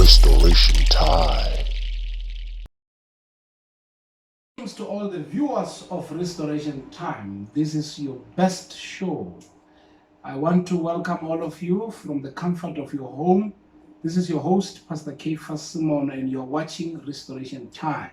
Restoration time. Greetings to all the viewers of Restoration Time. This is your best show. I want to welcome all of you from the comfort of your home. This is your host, Pastor Ps C Semono, and you're watching Restoration Time.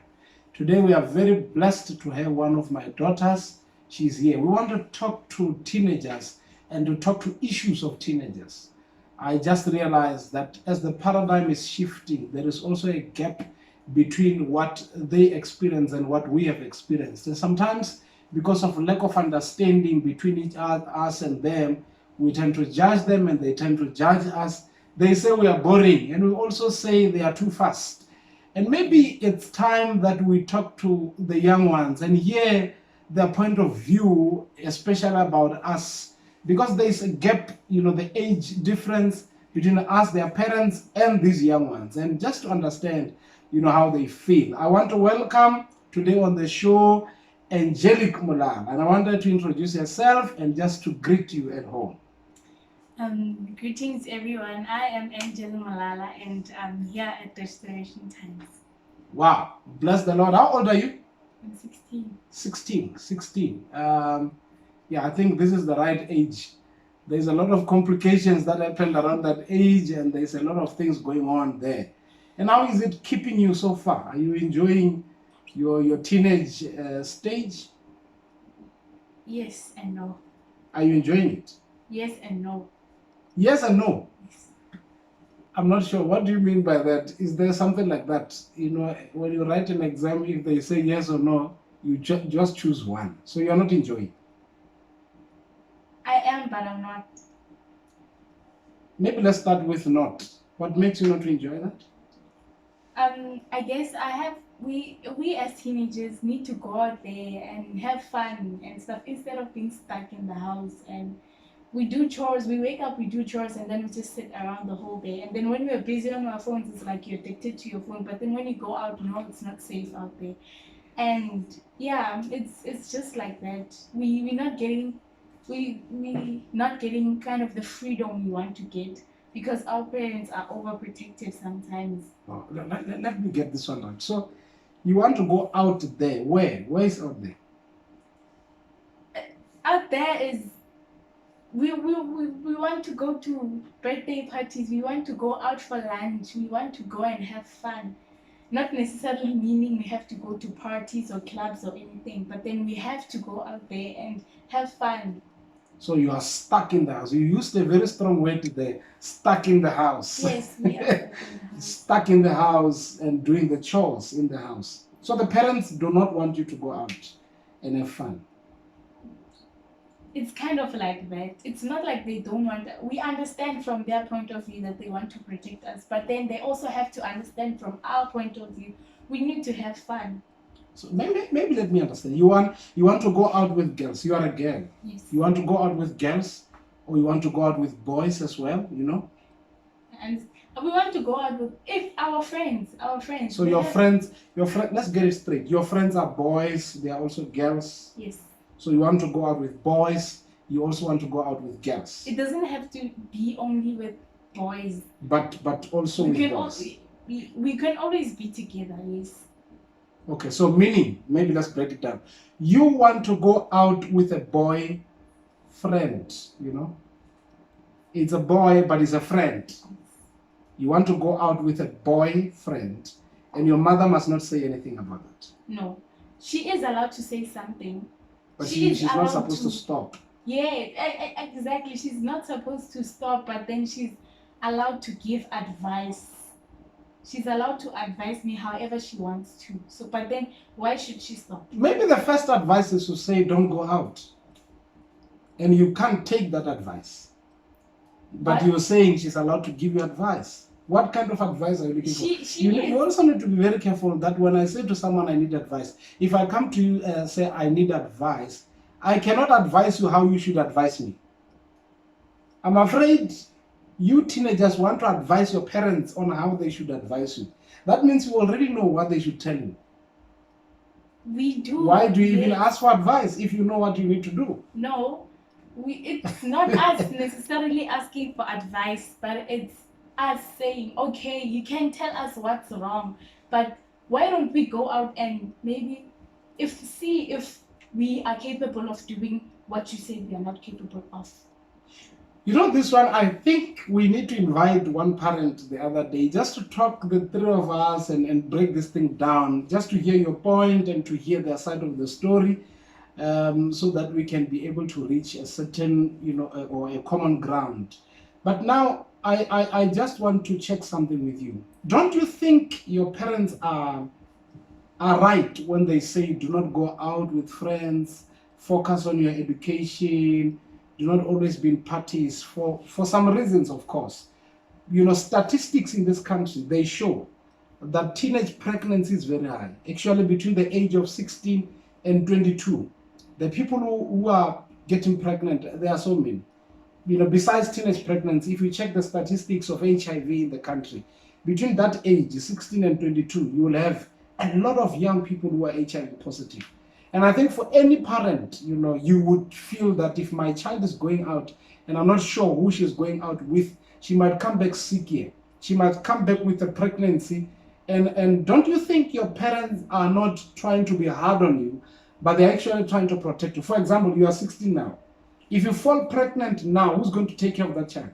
Today we are very blessed to have one of my daughters. She's here. We want to talk to teenagers and to talk to issues of teenagers. I just realized that as the paradigm is shifting, there is also a gap between what they experience and what we have experienced. And sometimes, because of lack of understanding between each other, us and them, we tend to judge them and they tend to judge us. They say we are boring, and we also say they are too fast. And maybe it's time that we talk to the young ones and hear their point of view, especially about us, because there is a gap, the age difference between us, their parents, and these young ones. And just to understand, how they feel. I want to welcome today on the show Angelique Mulala, and I want her to introduce herself and just to greet you at home. Greetings everyone. I am Angel Malala and I'm here at Restoration Times. Wow, bless the Lord. How old are you? I'm 16. 16. Yeah, I think this is the right age. There's a lot of complications that happen around that age, and there's a lot of things going on there. And how is it keeping you so far? Are you enjoying your teenage stage? Yes and no. Are you enjoying it? Yes and no. Yes and no? Yes. I'm not sure. What do you mean by that? Is there something like that? When you write an exam, if they say yes or no, you just choose one. So you're not enjoying. I am, but I'm not. Maybe let's start with not. What makes you not enjoy that? I guess we as teenagers need to go out there and have fun and stuff instead of being stuck in the house. And we do chores, we wake up, we do chores, and then we just sit around the whole day. And then when we're busy on our phones, it's like you're addicted to your phone. But then when you go out, it's not safe out there. And yeah, it's just like that. We not getting kind of the freedom we want to get because our parents are overprotective sometimes. Oh, let me get this one right. So you want to go out there. Where? Where is out there? Out there is we want to go to birthday parties, we want to go out for lunch, we want to go and have fun. Not necessarily meaning we have to go to parties or clubs or anything, but then we have to go out there and have fun. So you are stuck in the house. You used a very strong word there, stuck in the house. Yes, we are stuck in the house and doing the chores in the house. So the parents do not want you to go out and have fun. It's kind of like that. It's not like they don't want. We understand from their point of view that they want to protect us, but then they also have to understand from our point of view. We need to have fun. So maybe let me understand. You want to go out with girls. You are a girl. Yes. You want to go out with girls, or you want to go out with boys as well. And we want to go out with our friends. So your friends. Let's get it straight. Your friends are boys. They are also girls. Yes. So you want to go out with boys. You also want to go out with girls. It doesn't have to be only with boys. But also with boys. We can always be together. Yes. Okay, so meaning, maybe let's break it down. You want to go out with a boy friend, It's a boy, but it's a friend. You want to go out with a boy friend, and your mother must not say anything about that. No. She is allowed to say something. But she's not supposed to stop. Yeah, exactly. She's not supposed to stop, but then she's allowed to give advice. She's allowed to advise me however she wants to. So, but then why should she stop? Maybe the first advice is to say don't go out. And you can't take that advice. But you're saying she's allowed to give you advice. What kind of advice are you looking for? You also need to be very careful that when I say to someone I need advice, if I come to you and say I need advice, I cannot advise you how you should advise me. I'm afraid you teenagers want to advise your parents on how they should advise you. That means you already know what they should tell you. We do. Why do you even ask for advice if you know what you need to do? No, it's not us necessarily asking for advice, but it's us saying, okay, you can tell us what's wrong, but why don't we go out and maybe see if we are capable of doing what you say we are not capable of. You know, this one, I think we need to invite one parent the other day just to talk, the three of us, and break this thing down, just to hear your point and to hear their side of the story, so that we can be able to reach a certain, or a common ground. But now, I just want to check something with you. Don't you think your parents are right when they say do not go out with friends, focus on your education, do not always be in parties for some reasons, of course. You know, statistics in this country, they show that teenage pregnancy is very high. Actually, between the age of 16 and 22, the people who are getting pregnant, there are so many. You know, besides teenage pregnancy, if you check the statistics of HIV in the country, between that age, 16 and 22, you will have a lot of young people who are HIV positive. And I think for any parent, you know, you would feel that if my child is going out and I'm not sure who she's going out with, she might come back sick here. She might come back with a pregnancy. And don't you think your parents are not trying to be hard on you, but they're actually trying to protect you? For example, you are 16 now. If you fall pregnant now, who's going to take care of that child?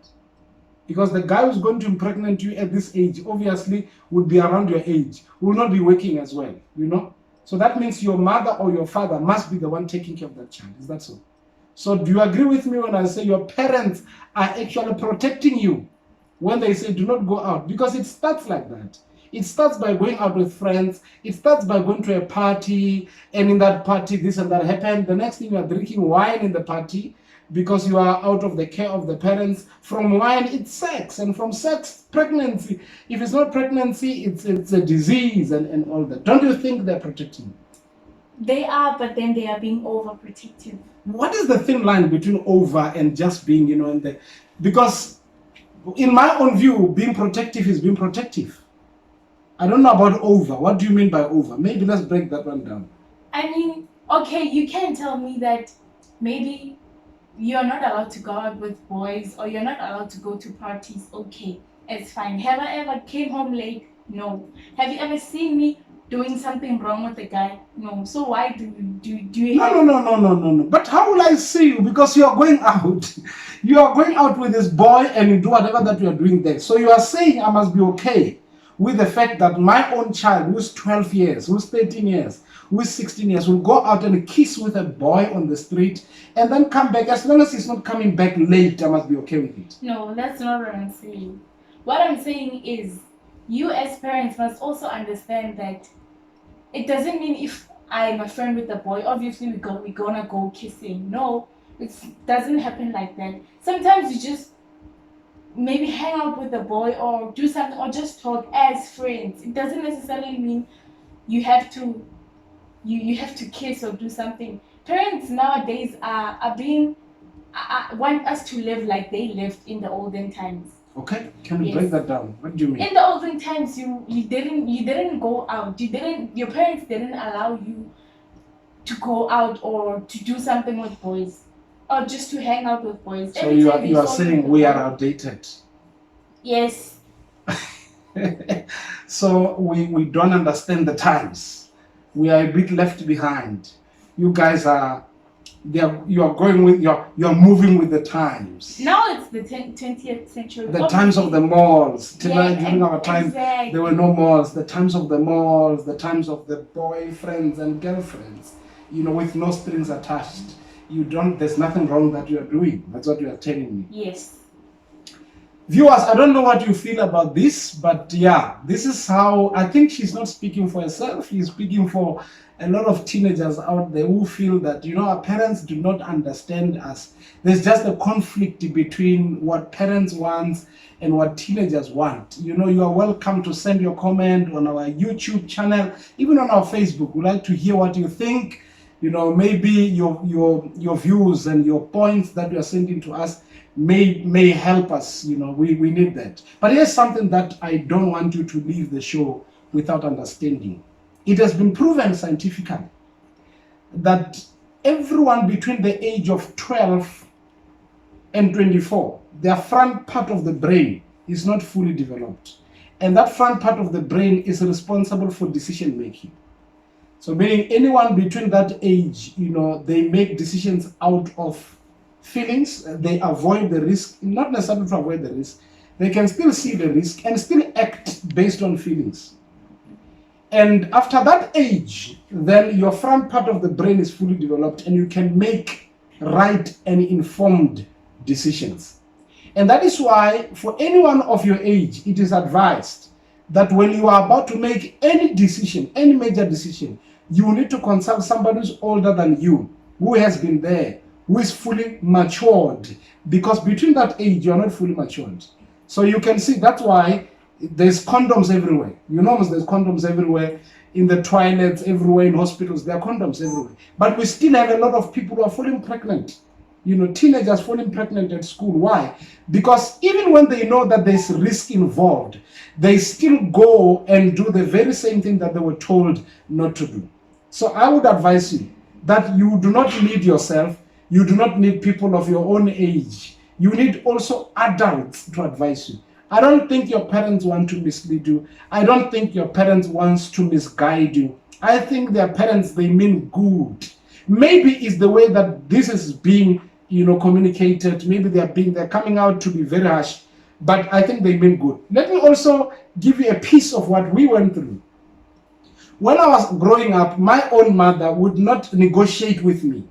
Because the guy who's going to impregnate you at this age obviously would be around your age, will not be working as well, you know? So that means your mother or your father must be the one taking care of that child. Is that so? So do you agree with me when I say your parents are actually protecting you when they say do not go out? Because it starts like that. It starts by going out with friends. It starts by going to a party, and in that party this and that happened. The next thing, you are drinking wine in the party because you are out of the care of the parents. From wine, it's sex, and from sex, pregnancy. If it's not pregnancy, it's a disease and all that. Don't you think they're protecting you? They are, but then they are being overprotective. What is the thin line between over and just being, because in my own view, being protective is being protective. I don't know about over. What do you mean by over? Maybe let's break that one down. I mean, okay, you can tell me that maybe you're not allowed to go out with boys or you're not allowed to go to parties. Okay, it's fine. Have I ever came home late? No. Have you ever seen me doing something wrong with a guy? No. So why do you have... No. But how will I see you? Because you are going out. You are going out with this boy and you do whatever that you are doing there. So you are saying I must be okay with the fact that my own child, who's 12 years, who's 13 years, who's 16 years, will go out and kiss with a boy on the street and then come back. As long as he's not coming back late, I must be okay with it. No, that's not what I'm saying. What I'm saying is, you as parents must also understand that it doesn't mean if I'm a friend with a boy, obviously we're gonna go kissing. No, it doesn't happen like that. Sometimes you just maybe hang out with a boy or do something or just talk as friends. It doesn't necessarily mean you have to you have to kiss or do something. Parents nowadays are being want us to live like they lived in the olden times. Okay, can we break that down? What do you mean? In the olden times, you didn't go out. Your parents didn't allow you to go out or to do something with boys, or just to hang out with boys. So you are saying we are outdated. Yes. So we don't understand the times. We are a bit left behind. You guys are you are moving with the times. Now it's the 20th century. The times of the malls. During our time, exactly. There were no malls. The times of the malls, the times of the boyfriends and girlfriends, with no strings attached. There's nothing wrong that you are doing. That's what you are telling me. Yes. Viewers, I don't know what you feel about this, but yeah, this is how I think she's not speaking for herself. She's speaking for a lot of teenagers out there who feel that, our parents do not understand us. There's just a conflict between what parents want and what teenagers want. You are welcome to send your comment on our YouTube channel, even on our Facebook. We'd like to hear what you think. Maybe your views and your points that you are sending to us may help us. We need that. But here's something that I don't want you to leave the show without understanding. It has been proven scientifically that everyone between the age of 12 and 24, their front part of the brain is not fully developed. And that front part of the brain is responsible for decision making. So meaning anyone between that age, they make decisions out of feelings, they avoid the risk, not necessarily to avoid the risk, they can still see the risk and still act based on feelings. And after that age, then your front part of the brain is fully developed and you can make right and informed decisions. And that is why for anyone of your age, it is advised that when you are about to make any decision, any major decision, you need to consult somebody who's older than you, who has been there, who is fully matured, because between that age, you're not fully matured. So you can see that's why there's condoms everywhere. There's condoms everywhere, in the toilets, everywhere, in hospitals, there are condoms everywhere. But we still have a lot of people who are falling pregnant. Teenagers falling pregnant at school. Why? Because even when they know that there's risk involved, they still go and do the very same thing that they were told not to do. So I would advise you that you do not need yourself, you do not need people of your own age. You need also adults to advise you. I don't think your parents want to mislead you. I don't think your parents want to misguide you. I think their parents, they mean good. Maybe it's the way that this is being, communicated. Maybe they're coming out to be very harsh, but I think they mean good. Let me also give you a piece of what we went through. When I was growing up, my own mother would not negotiate with me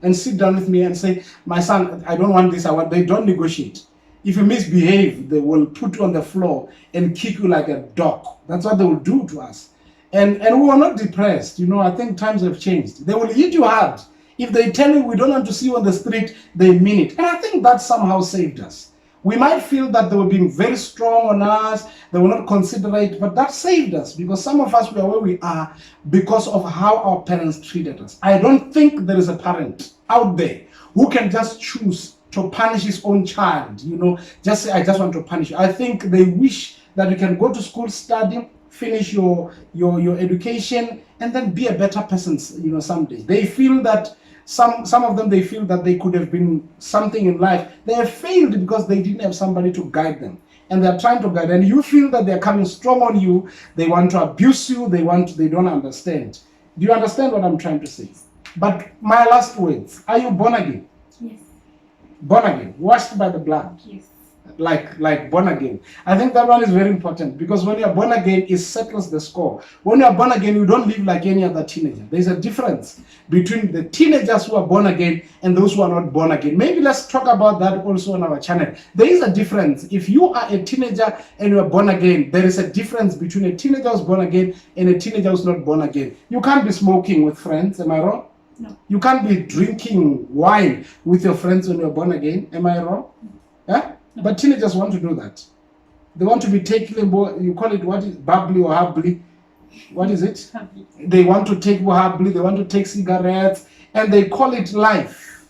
and sit down with me and say, my son, I don't want this, they don't negotiate. If you misbehave, they will put you on the floor and kick you like a dog. That's what they will do to us. And we were not depressed. I think times have changed. They will hit you hard. If they tell you we don't want to see you on the street, they mean it. And I think that somehow saved us. We might feel that they were being very strong on us, they were not considerate, but that saved us, because some of us were where we are because of how our parents treated us. I don't think there is a parent out there who can just choose to punish his own child, just say, I just want to punish you. I think they wish that you can go to school, study, finish your education, and then be a better person, someday. They feel that some of them, they feel that they could have been something in life. They have failed because they didn't have somebody to guide them. And they're trying to guide, and you feel that they're coming strong on you, they want to abuse you, they don't understand. Do you understand what I'm trying to say? But my last words, are you born again? Yes. Born again, washed by the blood. Yes. Like born again. I think that one is very important, because when you're born again, it settles the score. When you're born again, you don't live like any other teenager. There's a difference between the teenagers who are born again and those who are not born again. Maybe let's talk about that also on our channel. There is a difference. If you are a teenager and you are born again, there is a difference between a teenager who's born again and a teenager who's not born again. You can't be smoking with friends, am I wrong? No. You can't be drinking wine with your friends when you're born again, am I wrong? Yeah? But teenagers want to do that. They want to be taking, you call it, what is bubbly or hubbly? What is it? They want to take hubbly, they want to take cigarettes, and they call it life.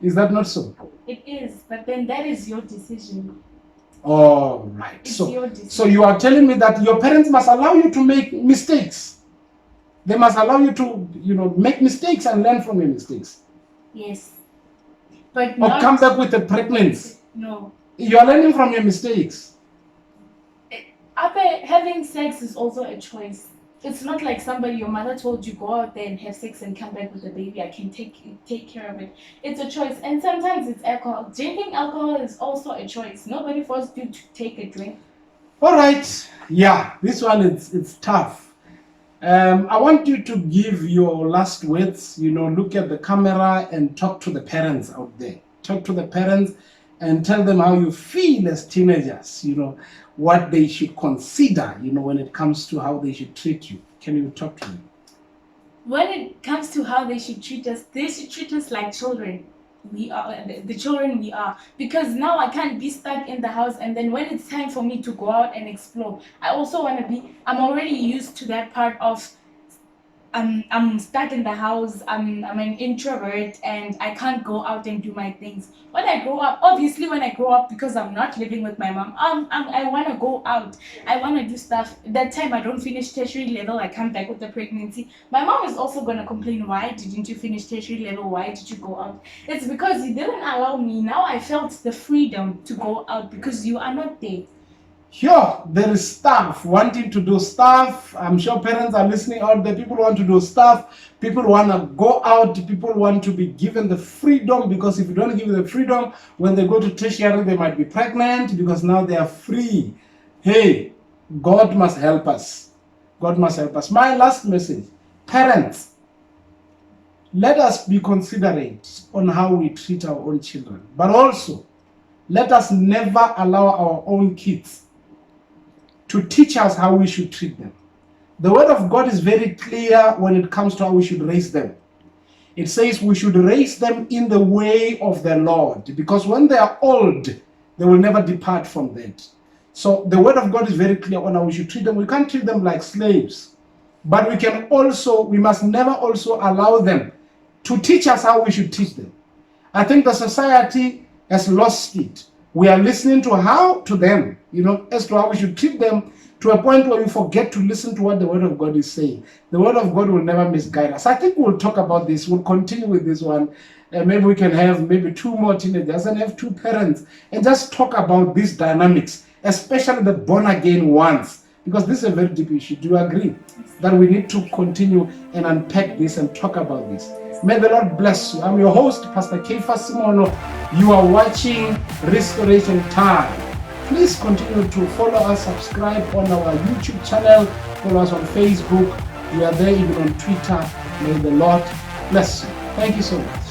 Is that not so? It is, but then that is your decision. All right. It's your decision. So you are telling me that your parents must allow you to make mistakes. They must allow you to, make mistakes and learn from your mistakes. Yes. But or come back with a pregnancy. No. You are learning from your mistakes. Having sex is also a choice. It's not like your mother told you, go out there and have sex and come back with a baby. I can take care of it. It's a choice. And sometimes it's alcohol. Drinking alcohol is also a choice. Nobody forced you to take a drink. All right. Yeah, this one, it's tough. I want you to give your last words, look at the camera and talk to the parents out there. Talk to the parents and tell them how you feel as teenagers, what they should consider, when it comes to how they should treat you. Can you talk to them? When it comes to how they should treat us like children. We are the children we are, because now I can't be stuck in the house, and then when it's time for me to go out and explore, I also want to be, I'm already used to that part of I'm stuck in the house. I'm an introvert and I can't go out and do my things. When I grow up, obviously, when I grow up, because I'm not living with my mom, I want to go out. I want to do stuff. That time I don't finish tertiary level, I come back with the pregnancy. My mom is also going to complain, why didn't you finish tertiary level? Why did you go out? It's because you didn't allow me. Now I felt the freedom to go out because you are not there. Here, there is stuff, wanting to do stuff. I'm sure parents are listening out there. People want to do stuff. People want to go out. People want to be given the freedom, because if you don't give them the freedom, when they go to tertiary, they might be pregnant because now they are free. Hey, God must help us. God must help us. My last message, parents, let us be considerate on how we treat our own children. But also, let us never allow our own kids to teach us how we should treat them. The word of God is very clear when it comes to how we should raise them. It says we should raise them in the way of the Lord, because when they are old, they will never depart from that. So the word of God is very clear on how we should treat them. We can't treat them like slaves, but we must never also allow them to teach us how we should teach them. I think the society has lost it. We are listening to them, as to how we should treat them, to a point where we forget to listen to what the Word of God is saying. The Word of God will never misguide us. I think we'll talk about this. We'll continue with this one. Maybe we can have maybe 2 more teenagers and have 2 parents and just talk about these dynamics, especially the born-again ones, because this is a very deep issue. Do you agree that we need to continue and unpack this and talk about this? May the Lord bless you. I'm your host, Pastor Ps C Semono. You are watching Restoration Time. Please continue to follow us, subscribe on our YouTube channel, follow us on Facebook. We are there even on Twitter. May the Lord bless you. Thank you so much.